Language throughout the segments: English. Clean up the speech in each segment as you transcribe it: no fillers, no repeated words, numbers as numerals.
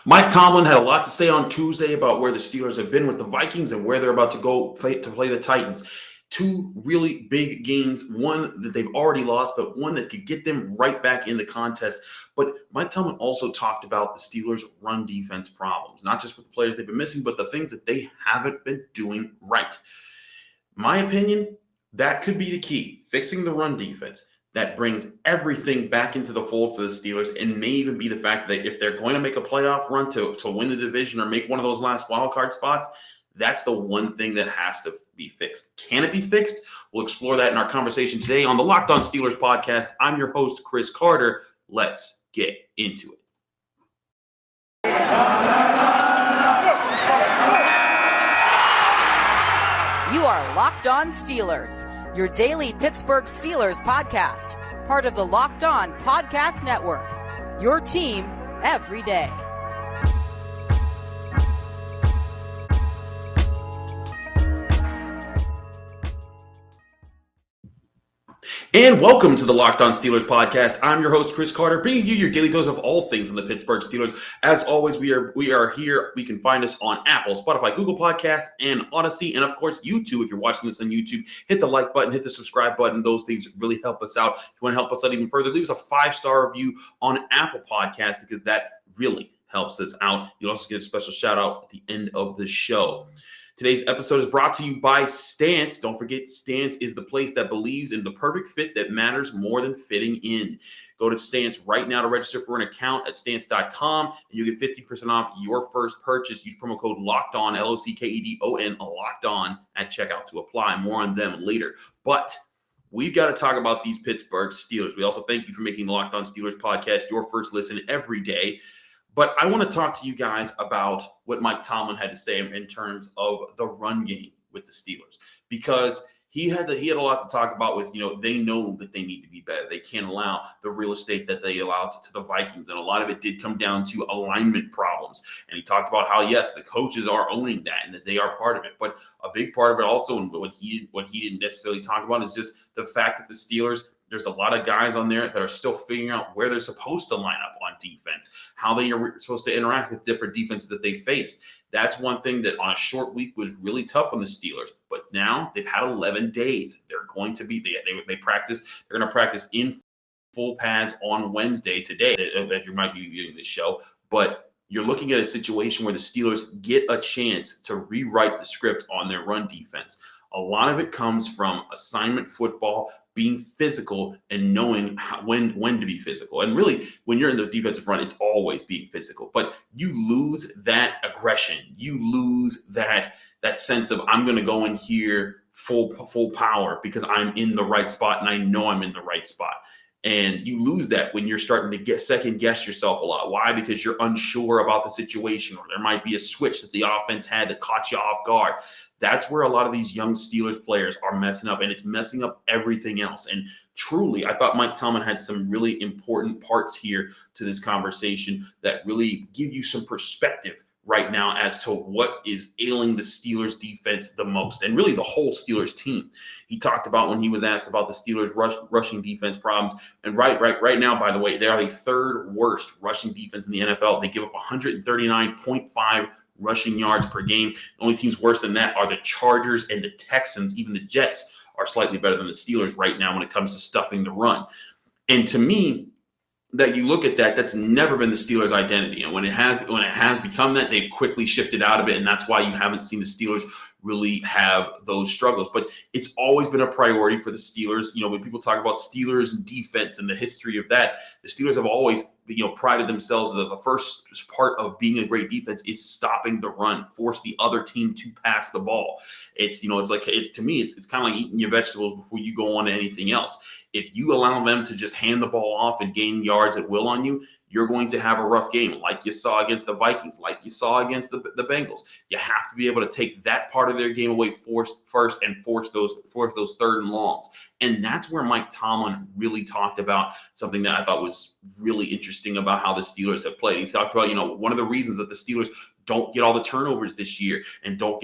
Mike Tomlin had a lot to say on Tuesday about where the Steelers have been with the Vikings and where they're about to go play the Titans. Two really big games, one that they've already lost, but one that could get them right back in the contest. But Mike Tomlin also talked about the Steelers' run defense problems, not just with the players they've been missing, but the things that they haven't been doing right. My opinion, that could be the key, fixing the run defense. That brings everything back into the fold for the Steelers, and may even be the fact that if they're going to make a playoff run to win the division or make one of those last wild card spots, that's the one thing that has to be fixed. Can it be fixed? We'll explore that in our conversation today on the Locked On Steelers podcast. I'm your host, Chris Carter. Let's get into it. You are Locked On Steelers, your daily Pittsburgh Steelers podcast, part of the Locked On Podcast Network, your team every day. And welcome to the Locked On Steelers podcast. I'm your host, Chris Carter, bringing you your daily dose of all things on the Pittsburgh Steelers. As always, we are here. You can find us on Apple, Spotify, Google Podcasts, and Odyssey. And of course, YouTube. If you're watching this on YouTube, hit the like button, hit the subscribe button. Those things really help us out. If you want to help us out even further, leave us a 5-star review on Apple Podcasts because that really helps us out. You'll also get a special shout out at the end of the show. Today's episode is brought to you by Stance. Don't forget, Stance is the place that believes in the perfect fit that matters more than fitting in. Go to Stance right now to register for an account at stance.com, and you get 50% off your first purchase. Use promo code LOCKEDON, LOCKEDON, Locked On at checkout to apply. More on them later. But we've got to talk about these Pittsburgh Steelers. We also thank you for making the Locked On Steelers podcast your first listen every day. But I want to talk to you guys about what Mike Tomlin had to say in terms of the run game with the Steelers, because he had a lot to talk about with, they know that they need to be better. They can't allow the real estate that they allowed to the Vikings. And a lot of it did come down to alignment problems. And he talked about how, yes, the coaches are owning that and that they are part of it. But a big part of it also, and what he didn't necessarily talk about, is just the fact that the Steelers, there's a lot of guys on there that are still figuring out where they're supposed to line up on defense, how they are supposed to interact with different defenses that they face. That's one thing that on a short week was really tough on the Steelers. But now they've had 11 days. They're going to be they practice. They're going to practice in full pads on Wednesday today, that you might be viewing this show. But you're looking at a situation where the Steelers get a chance to rewrite the script on their run defense. A lot of it comes from assignment football, being physical and knowing when to be physical. And really, when you're in the defensive front, it's always being physical. But you lose that aggression. You lose that sense of, I'm going to go in here full power because I'm in the right spot and I know I'm in the right spot. And you lose that when you're starting to second guess yourself a lot. Why? Because you're unsure about the situation, or there might be a switch that the offense had that caught you off guard. That's where a lot of these young Steelers players are messing up, and it's messing up everything else. And truly, I thought Mike Tomlin had some really important parts here to this conversation that really give you some perspective right now as to what is ailing the Steelers defense the most, and really the whole Steelers team. He talked about when he was asked about the Steelers rushing defense problems. And right now, by the way, they are the third worst rushing defense in the NFL. They give up 139.5 rushing yards per game. The only teams worse than that are the Chargers and the Texans. Even the Jets are slightly better than the Steelers right now when it comes to stuffing the run. And to me, that you look at that's never been the Steelers' identity. And when it has become that, they've quickly shifted out of it. And that's why you haven't seen the Steelers really have those struggles. But it's always been a priority for the Steelers. When people talk about Steelers and defense and the history of that, the Steelers have always prided themselves that the first part of being a great defense is stopping the run, force the other team to pass the ball. It's to me, it's kind of like eating your vegetables before you go on to anything else. If you allow them to just hand the ball off and gain yards at will on you, you're going to have a rough game, like you saw against the Vikings, like you saw against the Bengals. You have to be able to take that part of their game away first and force those third and longs. And that's where Mike Tomlin really talked about something that I thought was really interesting about how the Steelers have played. He talked about, one of the reasons that the Steelers don't get all the turnovers this year and don't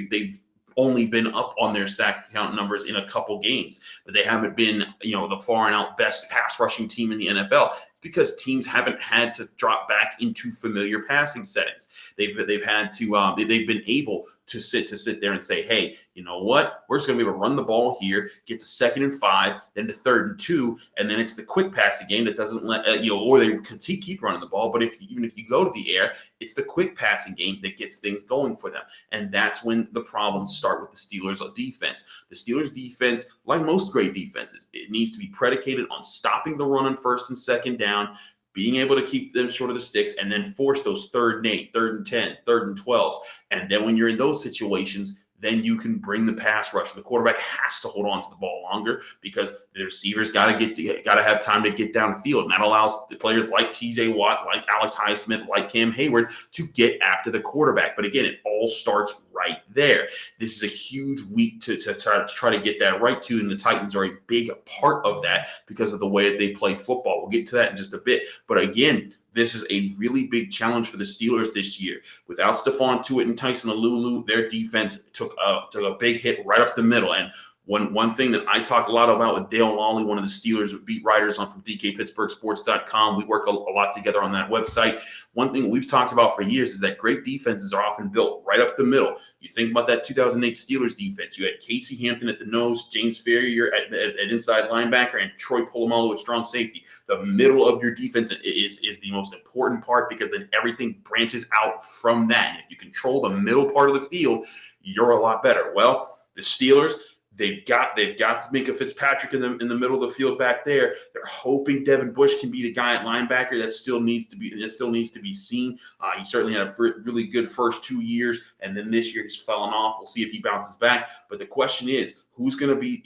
they've only been up on their sack count numbers in a couple games, but they haven't been, the far and out best pass rushing team in the NFL. because teams haven't had to drop back into familiar passing settings. They've had to they've been able to sit there and say, hey, you know what? We're just going to be able to run the ball here, get to 2nd and 5, then to 3rd and 2, and then it's the quick passing game that doesn't let or they keep running the ball. But even if you go to the air, it's the quick passing game that gets things going for them, and that's when the problems start with the Steelers' defense. The Steelers' defense, like most great defenses, it needs to be predicated on stopping the run on 1st and 2nd down, being able to keep them short of the sticks, and then force those 3rd and 8, 3rd and 10, 3rd and 12s. And then when you're in those situations, then you can bring the pass rush. The quarterback has to hold on to the ball longer because the receivers got to have time to get downfield, and that allows the players like T.J. Watt, like Alex Highsmith, like Cam Heyward to get after the quarterback. But again, it all starts right there. This is a huge week to try to get that right too, and the Titans are a big part of that because of the way that they play football. We'll get to that in just a bit. But again, this is a really big challenge for the Steelers this year. Without Stephon Tuitt and Tyson Alulu, their defense took a big hit right up the middle. And one thing that I talk a lot about with Dale Lawley, one of the Steelers beat writers from DKPittsburghSports.com. We work a lot together on that website. One thing we've talked about for years is that great defenses are often built right up the middle. You think about that 2008 Steelers defense. You had Casey Hampton at the nose, James Ferrier at inside linebacker, and Troy Polamalu at strong safety. The middle of your defense is the most important part because then everything branches out from that. And if you control the middle part of the field, you're a lot better. Well, the Steelers, They've got Minkah Fitzpatrick in the middle of the field back there. They're hoping Devin Bush can be the guy at linebacker. That still needs to be seen. He certainly had a really good first 2 years, and then this year he's fallen off. We'll see if he bounces back. But the question is, who's going to be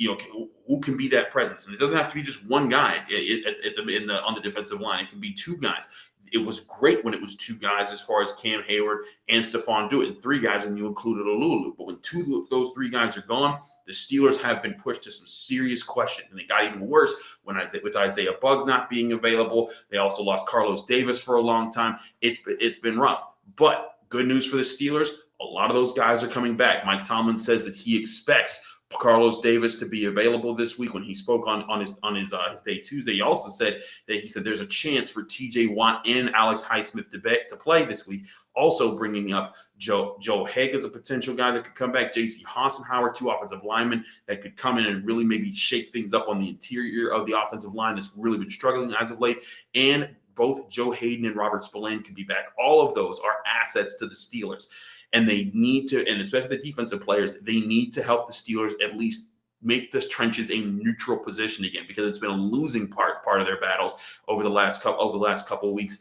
who can be that presence? And it doesn't have to be just one guy on the defensive line. It can be 2 guys. It was great when it was 2 guys as far as Cam Heyward and Stephon Tuitt, and 3 guys when you included Alulu. But when 2 of those 3 guys are gone, the Steelers have been pushed to some serious questions, and it got even worse with Isaiah Buggs not being available. They also lost Carlos Davis for a long time. It's been rough. But good news for the Steelers, a lot of those guys are coming back. Mike Tomlin says that he expects Carlos Davis to be available this week. When he spoke on his day Tuesday, he also said there's a chance for T.J. Watt and Alex Highsmith to play this week. Also bringing up Joe Haden as a potential guy that could come back. J.C. Hassenhauer, 2 offensive linemen that could come in and really maybe shake things up on the interior of the offensive line that's really been struggling as of late. And both Joe Haden and Robert Spillane could be back. All of those are assets to the Steelers. And they need to, and especially the defensive players, they need to help the Steelers at least make the trenches a neutral position again, because it's been a losing part of their battles over the last couple of weeks,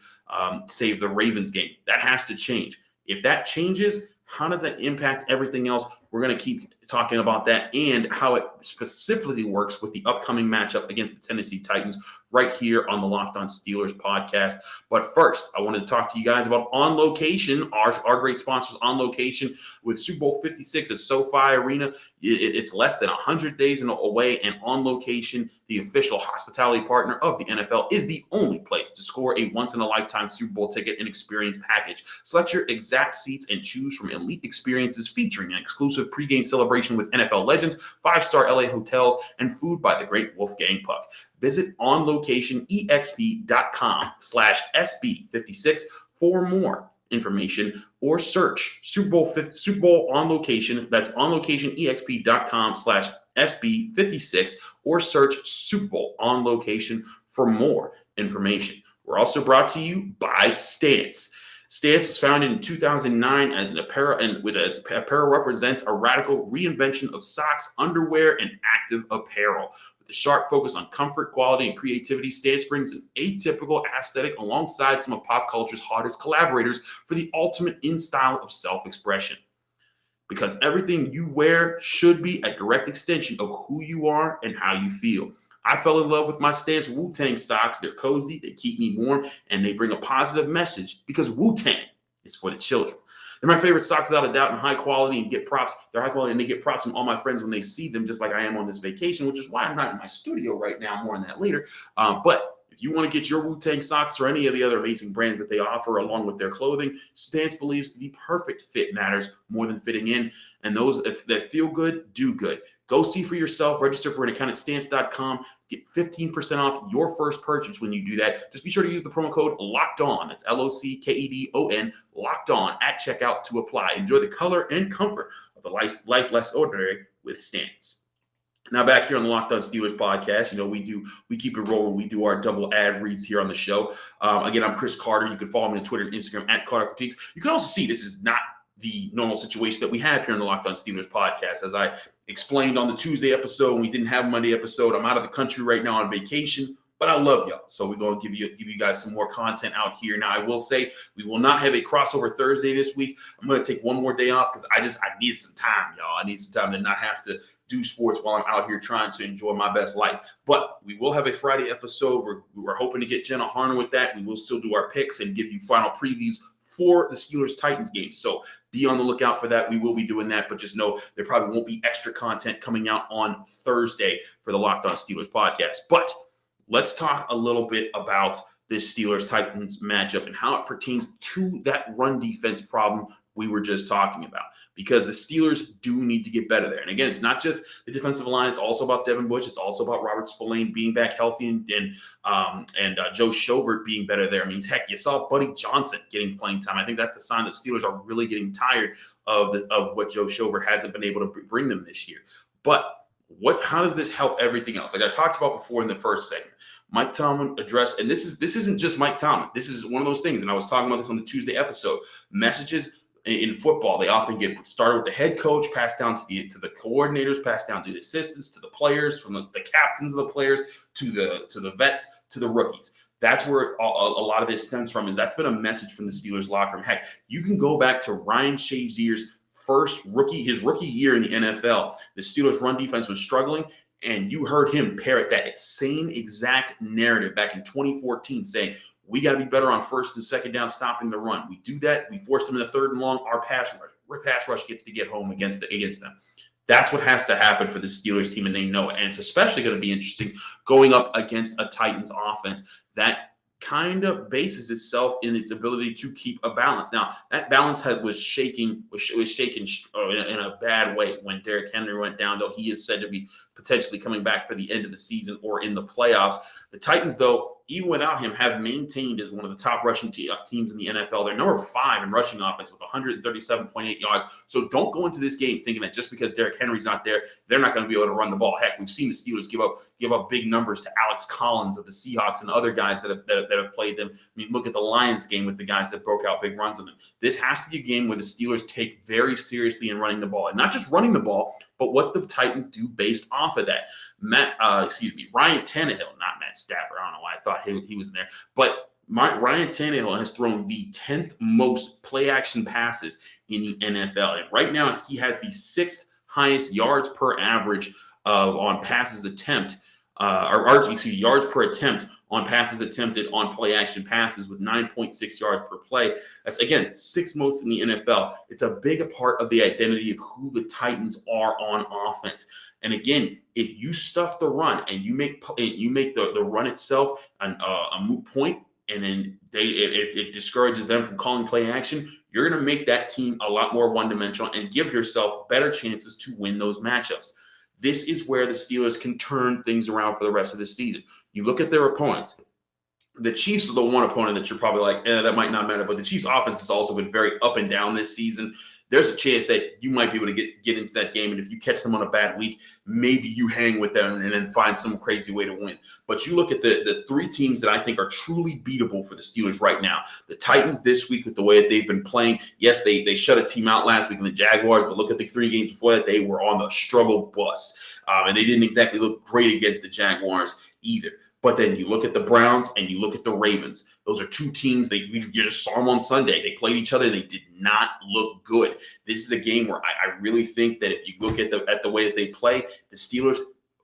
save the Ravens game. That has to change. If that changes, how does that impact everything else? We're going to keep talking about that and how it specifically works with the upcoming matchup against the Tennessee Titans right here on the Locked On Steelers podcast. But first, I wanted to talk to you guys about On Location, our great sponsors, On Location, with Super Bowl 56 at SoFi Arena. It's less than 100 days away, and On Location, the official hospitality partner of the NFL, is the only place to score a once-in-a-lifetime Super Bowl ticket and experience package. Select your exact seats and choose from elite experiences featuring an exclusive pregame celebration with NFL legends, 5-star LA hotels, and food by the great Wolfgang Puck. Visit onlocationexp.com/SB56 for more information, or search Super Bowl On Location. That's onlocationexp.com/SB56, or search Super Bowl On Location for more information. We're also brought to you by Stance. Stance was founded in 2009 as an apparel, and with its apparel represents a radical reinvention of socks, underwear, and active apparel. With a sharp focus on comfort, quality, and creativity, Stance brings an atypical aesthetic alongside some of pop culture's hottest collaborators for the ultimate in style of self-expression. Because everything you wear should be a direct extension of who you are and how you feel. I fell in love with my Stance Wu-Tang socks. They're cozy, they keep me warm, and they bring a positive message because Wu-Tang is for the children. They're my favorite socks without a doubt, and high quality, and get props. They're high quality, and they get props from all my friends when they see them, just like I am on this vacation, which is why I'm not in my studio right now. More on that later. But if you want to get your Wu-Tang socks or any of the other amazing brands that they offer along with their clothing, Stance believes the perfect fit matters more than fitting in. And those that feel good, do good. Go see for yourself. Register for an account at stance.com. Get 15% off your first purchase when you do that. Just be sure to use the promo code LOCKEDON. That's LOCKEDON, locked on at checkout to apply. Enjoy the color and comfort of the life less ordinary with Stance. Now back here on the Locked On Steelers podcast, we keep it rolling. We do our double ad reads here on the show. Again, I'm Chris Carter. You can follow me on Twitter and Instagram at Carter Critiques. You can also see this is not the normal situation that we have here on the Locked On Steelers podcast. As I explained on the Tuesday episode, and we didn't have a Monday episode. I'm out of the country right now on vacation, but I love y'all. So we're going to give you guys some more content out here. Now, I will say we will not have a crossover Thursday this week. I'm going to take one more day off because I need some time, y'all. I need some time to not have to do sports while I'm out here trying to enjoy my best life. But we will have a Friday episode. We're hoping to get Jenna Harner with that. We will still do our picks and give you final previews for the Steelers-Titans game. So be on the lookout for that. We will be doing that, but just know there probably won't be extra content coming out on Thursday for the Locked On Steelers podcast. But let's talk a little bit about this Steelers-Titans matchup and how it pertains to that run defense problem we were just talking about, because the Steelers do need to get better there. And again, it's not just the defensive line. It's also about Devin Bush. It's also about Robert Spillane being back healthy and Joe Schobert being better there. I mean, heck, you saw Buddy Johnson getting playing time. I think that's the sign that Steelers are really getting tired of what Joe Schobert hasn't been able to bring them this year. But how does this help everything else? Like I talked about before in the first segment, Mike Tomlin addressed, and this isn't just Mike Tomlin. This is one of those things, and I was talking about this on the Tuesday episode. Messages in football, they often get started with the head coach, passed down to the coordinators, passed down to the assistants, to the players, from the captains of the players, to the vets, to the rookies. That's where a lot of this stems from. That's been a message from the Steelers locker room. Heck, you can go back to Ryan Shazier's his rookie year in the NFL. The Steelers' run defense was struggling, and you heard him parrot that same exact narrative back in 2014, saying, we got to be better on first and second down, stopping the run. We do that. We forced them in the third and long. Our pass rush gets to get home against them. That's what has to happen for the Steelers team, and they know it. And it's especially going to be interesting going up against a Titans offense that kind of bases itself in its ability to keep a balance. Now, that balance was shaken in a bad way when Derrick Henry went down, though he is said to be potentially coming back for the end of the season or in the playoffs. The Titans, though, even without him, have maintained as one of the top rushing teams in the NFL. They're number 5 in rushing offense with 137.8 yards. So don't go into this game thinking that just because Derrick Henry's not there, they're not going to be able to run the ball. Heck, we've seen the Steelers give up big numbers to Alex Collins of the Seahawks and other guys that have played them. I mean, look at the Lions game with the guys that broke out big runs on them. This has to be a game where the Steelers take very seriously in running the ball, and not just running the ball, but what the Titans do based off of that. Ryan Tannehill, not Matt Stafford. I don't know why I thought he was in there. But Ryan Tannehill has thrown the 10th most play-action passes in the NFL. And right now, he has the 6th highest yards per average on passes attempt, yards per attempt on passes attempted on play-action passes with 9.6 yards per play. That's, again, 6th most in the NFL. It's a big part of the identity of who the Titans are on offense. And again, if you stuff the run and you make the run itself a moot point, and then it discourages them from calling play action, you're going to make that team a lot more one-dimensional and give yourself better chances to win those matchups. This is where the Steelers can turn things around for the rest of the season. You look at their opponents. The Chiefs are the one opponent that you're probably like, that might not matter. But the Chiefs' offense has also been very up and down this season. There's a chance that you might be able to get into that game. And if you catch them on a bad week, maybe you hang with them and then find some crazy way to win. But you look at the 3 teams that I think are truly beatable for the Steelers right now. The Titans this week with the way that they've been playing. Yes, they shut a team out last week in the Jaguars, but look at the 3 games before that. They were on the struggle bus. And they didn't exactly look great against the Jaguars either. But then you look at the Browns and you look at the Ravens. Those are 2 teams you just saw them on Sunday. They played each other. They did not look good. This is a game where I really think that if you look at the way that they play, the Steelers,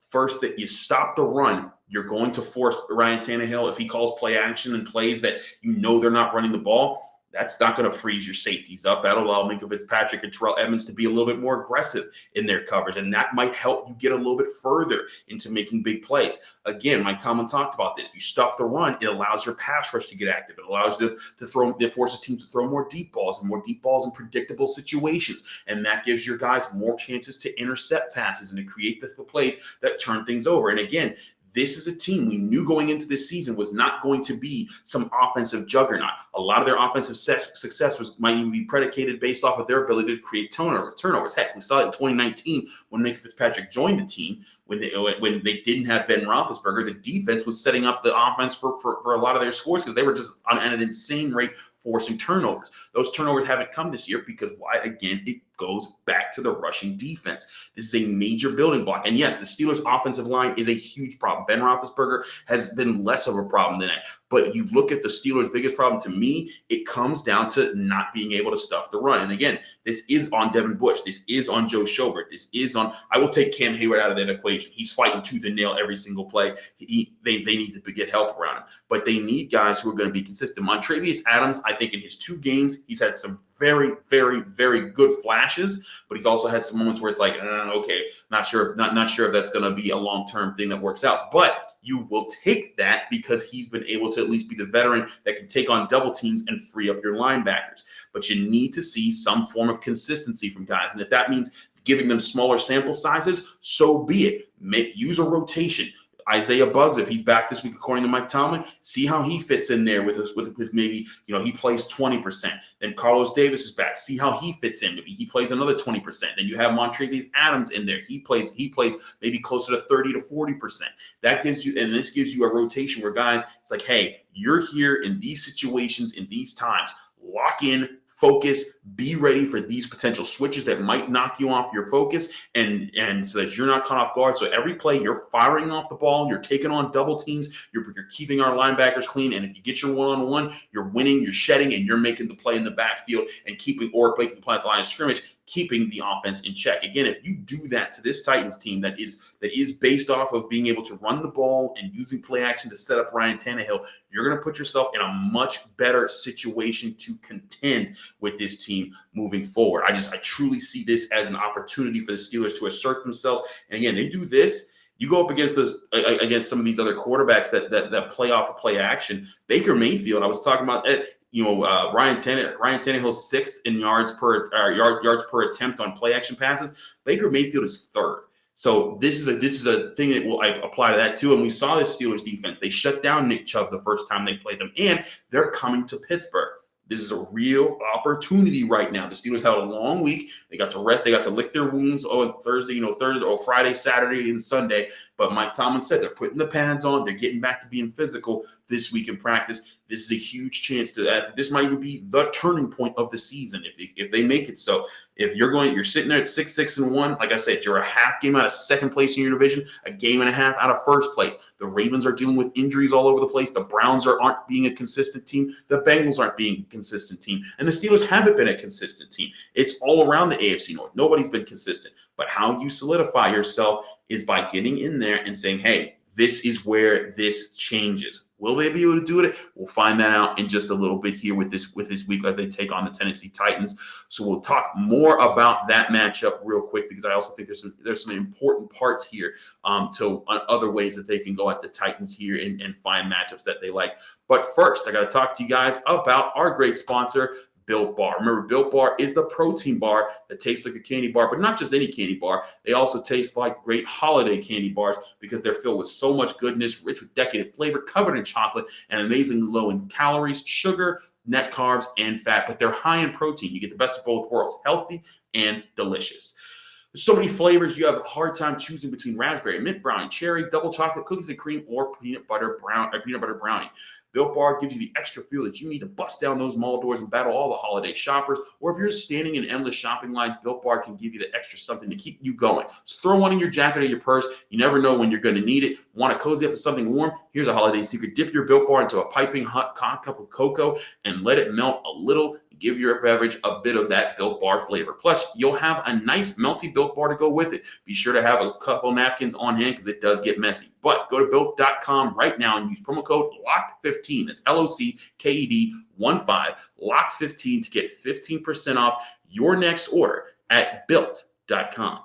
first, that you stop the run, you're going to force Ryan Tannehill, if he calls play action and plays that they're not running the ball, that's not going to freeze your safeties up. That'll allow Minkah Fitzpatrick and Terrell Edmonds to be a little bit more aggressive in their coverage, and that might help you get a little bit further into making big plays. Again, Mike Tomlin talked about this. You stuff the run, it allows your pass rush to get active. It allows you to throw, it forces teams to throw more deep balls in predictable situations, and that gives your guys more chances to intercept passes and to create the plays that turn things over. And again, this is a team we knew going into this season was not going to be some offensive juggernaut. A lot of their offensive success might even be predicated based off of their ability to create turnovers. Heck, we saw it in 2019 when Minkah Fitzpatrick joined the team. When they didn't have Ben Roethlisberger, the defense was setting up the offense for a lot of their scores because they were just on an insane rate forcing turnovers. Those turnovers haven't come this year because why? Again, it goes back to the rushing defense. This is a major building block. And yes, the Steelers' offensive line is a huge problem. Ben Roethlisberger has been less of a problem than that. But you look at the Steelers' biggest problem, to me, it comes down to not being able to stuff the run. And again, this is on Devin Bush. This is on Joe Schobert. This is on – I will take Cam Heyward out of that equation. He's fighting tooth and nail every single play. They need to get help around him. But they need guys who are going to be consistent. Montravius Adams, I think in his 2 games, he's had some very, very, very good flashes, but he's also had some moments where it's like, okay, not sure if that's going to be a long-term thing that works out. But you will take that because he's been able to at least be the veteran that can take on double teams and free up your linebackers. But you need to see some form of consistency from guys. And if that means giving them smaller sample sizes, so be it. Use a rotation. Isaiah Buggs, if he's back this week, according to Mike Tomlin, see how he fits in there with maybe, he plays 20%. Then Carlos Davis is back. See how he fits in. Maybe he plays another 20%. Then you have Montravius Adams in there. He plays maybe closer to 30 to 40%. This gives you a rotation where guys, it's like, hey, you're here in these situations, in these times. Lock in, focus, be ready for these potential switches that might knock you off your focus and so that you're not caught off guard. So every play you're firing off the ball, you're taking on double teams, you're keeping our linebackers clean. And if you get your one-on-one, you're winning, you're shedding, and you're making the play in the backfield and making the play at the line of scrimmage, keeping the offense in check. Again, if you do that to this Titans team that is based off of being able to run the ball and using play action to set up Ryan Tannehill, you're going to put yourself in a much better situation to contend with this team moving forward. I truly see this as an opportunity for the Steelers to assert themselves. And again, they do this. You go up against some of these other quarterbacks that play off of play action. Baker Mayfield, I was talking about it. Ryan Tannehill's 6th in yards per attempt on play action passes. Baker Mayfield is 3rd. So this is a thing that will apply to that too. And we saw the Steelers defense. They shut down Nick Chubb the first time they played them, and they're coming to Pittsburgh. This is a real opportunity right now. The Steelers had a long week. They got to rest. They got to lick their wounds on Thursday, Friday, Saturday, and Sunday. But Mike Tomlin said they're putting the pads on. They're getting back to being physical this week in practice. This is a huge chance this might even be the turning point of the season if they make it. So if you're sitting there at 6-1, like I said, you're a half game out of second place in your division, a game and a half out of first place. The Ravens are dealing with injuries all over the place. The Browns aren't being a consistent team. The Bengals aren't being a consistent team. And the Steelers haven't been a consistent team. It's all around the AFC North. Nobody's been consistent. But how you solidify yourself is by getting in there and saying, hey, this is where this changes. Will they be able to do it? We'll find that out in just a little bit here with this week as they take on the Tennessee Titans. So we'll talk more about that matchup real quick because I also think there's some important parts here to other ways that they can go at the Titans here and find matchups that they like. But first, I got to talk to you guys about our great sponsor, Built Bar. Remember, Built Bar is the protein bar that tastes like a candy bar, but not just any candy bar. They also taste like great holiday candy bars because they're filled with so much goodness, rich with decadent flavor, covered in chocolate, and amazingly low in calories, sugar, net carbs, and fat. But they're high in protein. You get the best of both worlds, healthy and delicious. There's so many flavors, you have a hard time choosing between raspberry, mint brownie, cherry, double chocolate, cookies and cream, or peanut butter brownie. Built Bar gives you the extra fuel that you need to bust down those mall doors and battle all the holiday shoppers. Or if you're standing in endless shopping lines, Built Bar can give you the extra something to keep you going. So throw one in your jacket or your purse. You never know when you're going to need it. Want to cozy up to something warm? Here's a holiday secret. Dip your Built Bar into a piping hot cup of cocoa and let it melt a little. Give your beverage a bit of that Built Bar flavor. Plus, you'll have a nice melty Built Bar to go with it. Be sure to have a couple napkins on hand because it does get messy. But go to Built.com right now and use promo code LOCKED15. That's LOCKED15, LOCKED15 to get 15% off your next order at Built.com.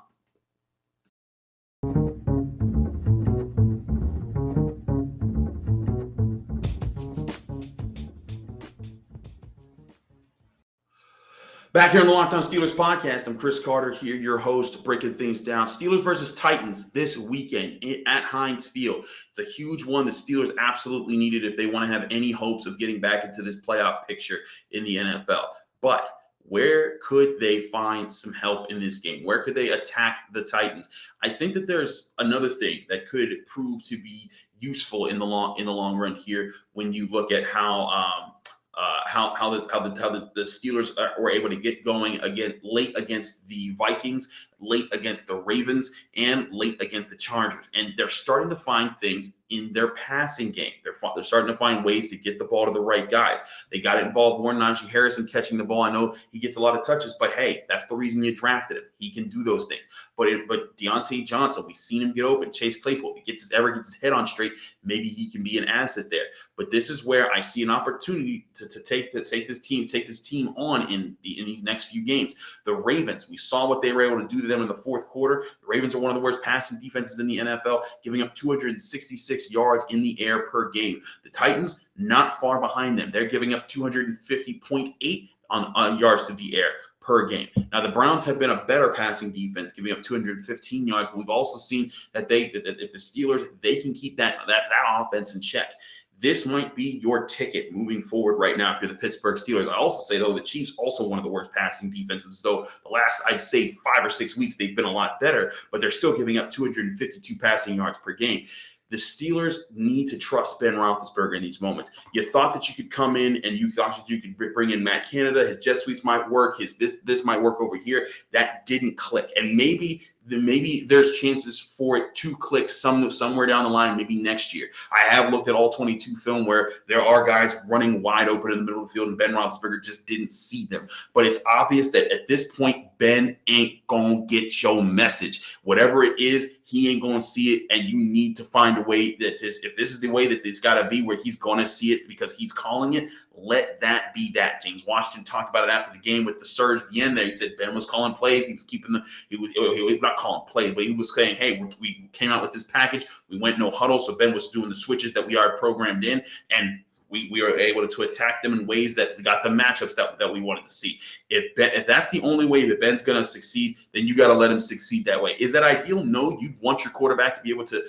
Back here on the Locked On Steelers podcast, I'm Chris Carter here, your host, breaking things down. Steelers versus Titans this weekend at Heinz Field. It's a huge one the Steelers absolutely needed if they want to have any hopes of getting back into this playoff picture in the NFL. But where could they find some help in this game? Where could they attack the Titans? I think that there's another thing that could prove to be useful in the long run here when you look at how the Steelers were able to get going again late against the Vikings, late against the Ravens, and late against the Chargers. And they're starting to find things in their passing game. They're starting to find ways to get the ball to the right guys. They got involved more Najee Harrison catching the ball. I know he gets a lot of touches, but hey, that's the reason you drafted him. He can do those things. But Deontay Johnson, we've seen him get open. Chase Claypool, if he ever gets his head on straight, maybe he can be an asset there. But this is where I see an opportunity to take this team on in these next few games. The Ravens, we saw what they were able to do to them in the fourth quarter. The Ravens are one of the worst passing defenses in the NFL, giving up 266 yards in the air per game. The Titans, not far behind them. They're giving up 250.8 on yards through the air per game. Now, the Browns have been a better passing defense, giving up 215 yards. But we've also seen that if the Steelers, they can keep that offense in check. This might be your ticket moving forward right now if you're the Pittsburgh Steelers. I also say, though, the Chiefs also one of the worst passing defenses. So the last, I'd say, 5 or 6 weeks, they've been a lot better, but they're still giving up 252 passing yards per game. The Steelers need to trust Ben Roethlisberger in these moments. You thought that you could come in and you thought that you could bring in Matt Canada. His jet sweeps might work. This might work over here. That didn't click. And maybe there's chances for it to click somewhere down the line, maybe next year. I have looked at all 22 film where there are guys running wide open in the middle of the field and Ben Roethlisberger just didn't see them. But it's obvious that at this point, Ben ain't going to get your message. Whatever it is, he ain't going to see it, and you need to find a way that if this is the way that it's got to be where he's going to see it because he's calling it, let that be that. James Washington talked about it after the game with the surge at the end there. He said Ben was calling plays. He was he was not calling plays, but he was saying, hey, we came out with this package. We went no huddle, so Ben was doing the switches that we are programmed in, and we were able to attack them in ways that got the matchups that we wanted to see. If that's the only way that Ben's going to succeed, then you got to let him succeed that way. Is that ideal? No, you'd want your quarterback to be able to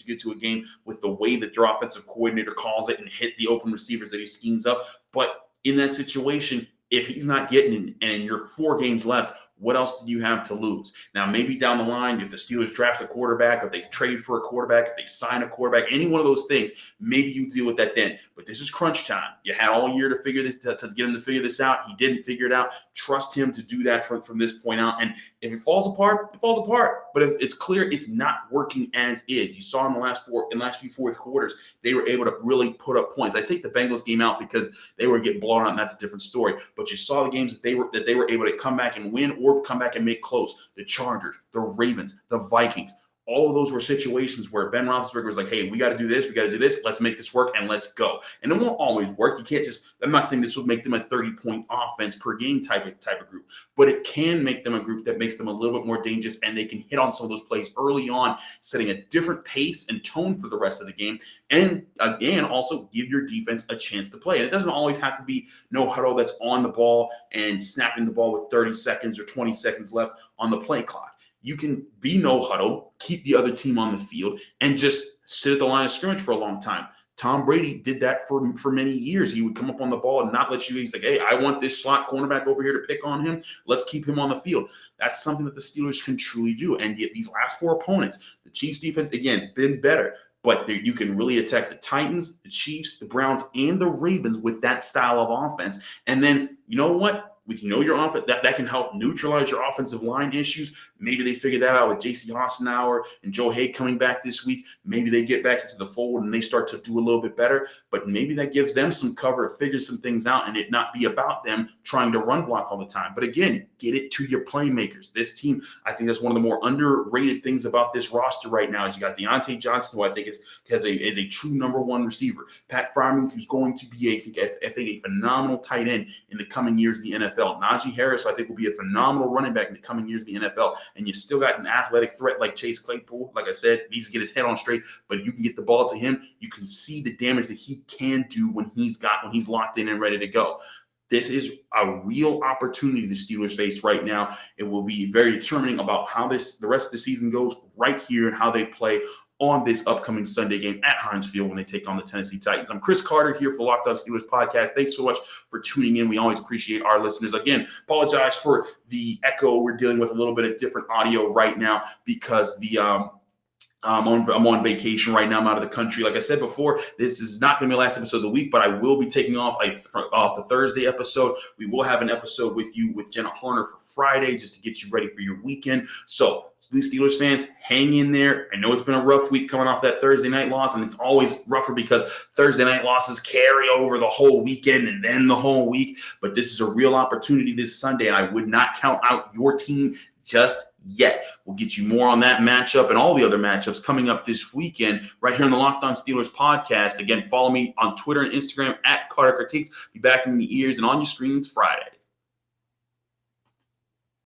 get to a game with the way that your offensive coordinator calls it and hit the open receivers that he schemes up. But in that situation, if he's not getting it and you're 4 games left, what else do you have to lose? Now, maybe down the line, if the Steelers draft a quarterback, if they trade for a quarterback, if they sign a quarterback, any one of those things, maybe you deal with that then. But this is crunch time. You had all year to figure this to get him to figure this out. He didn't figure it out. Trust him to do that from this point out. And if it falls apart, it falls apart. But if it's clear it's not working as is. You saw in the last few fourth quarters, they were able to really put up points. I take the Bengals game out because they were getting blown out, and that's a different story. But you saw the games that they were able to come back and win or come back and make close. The Chargers, the Ravens, the Vikings. All of those were situations where Ben Roethlisberger was like, hey, we got to do this. We got to do this. Let's make this work, and let's go. And it won't always work. You can't just – I'm not saying this will make them a 30-point offense per game type of group, but it can make them a group that makes them a little bit more dangerous, and they can hit on some of those plays early on, setting a different pace and tone for the rest of the game, and, again, also give your defense a chance to play. And it doesn't always have to be no huddle that's on the ball and snapping the ball with 30 seconds or 20 seconds left on the play clock. You can be no huddle, keep the other team on the field, and just sit at the line of scrimmage for a long time. Tom Brady did that for many years. He would come up on the ball and not let you. He's like, hey, I want this slot cornerback over here to pick on him. Let's keep him on the field. That's something that the Steelers can truly do. And yet these last 4 opponents, the Chiefs defense, again, been better. But you can really attack the Titans, the Chiefs, the Browns, and the Ravens with that style of offense. And then, you know what? With your offense, that can help neutralize your offensive line issues. Maybe they figure that out with J.C. Hassenhauer and Joe Haden coming back this week. Maybe they get back into the fold and they start to do a little bit better. But maybe that gives them some cover to figure some things out and it not be about them trying to run block all the time. But again, get it to your playmakers. This team, I think that's one of the more underrated things about this roster right now is you got Deontay Johnson, who I think is a true number one receiver. Pat Freiermuth, who's going to be, I think, a phenomenal tight end in the coming years in the NFL. Najee Harris, who I think will be a phenomenal running back in the coming years in the NFL. And you still got an athletic threat like Chase Claypool. Like I said, needs to get his head on straight, but you can get the ball to him. You can see the damage that he can do when he's locked in and ready to go. This is a real opportunity the Steelers face right now. It will be very determining about how the rest of the season goes right here and how they play on this upcoming Sunday game at Heinz Field when they take on the Tennessee Titans. I'm Chris Carter here for the Locked On Steelers podcast. Thanks so much for tuning in. We always appreciate our listeners. Again, apologize for the echo. We're dealing with a little bit of different audio right now because I'm on vacation right now. I'm out of the country. Like I said before, this is not going to be the last episode of the week, but I will be taking off the Thursday episode. We will have an episode with Jenna Horner for Friday just to get you ready for your weekend. So, these Steelers fans, hang in there. I know it's been a rough week coming off that Thursday night loss, and it's always rougher because Thursday night losses carry over the whole weekend and then the whole week. But this is a real opportunity this Sunday, and I would not count out your team just yet. We'll get you more on that matchup and all the other matchups coming up this weekend right here on the Locked On Steelers podcast. Again, follow me on Twitter and Instagram at Carter Critiques. Be back in the ears and on your screens Friday.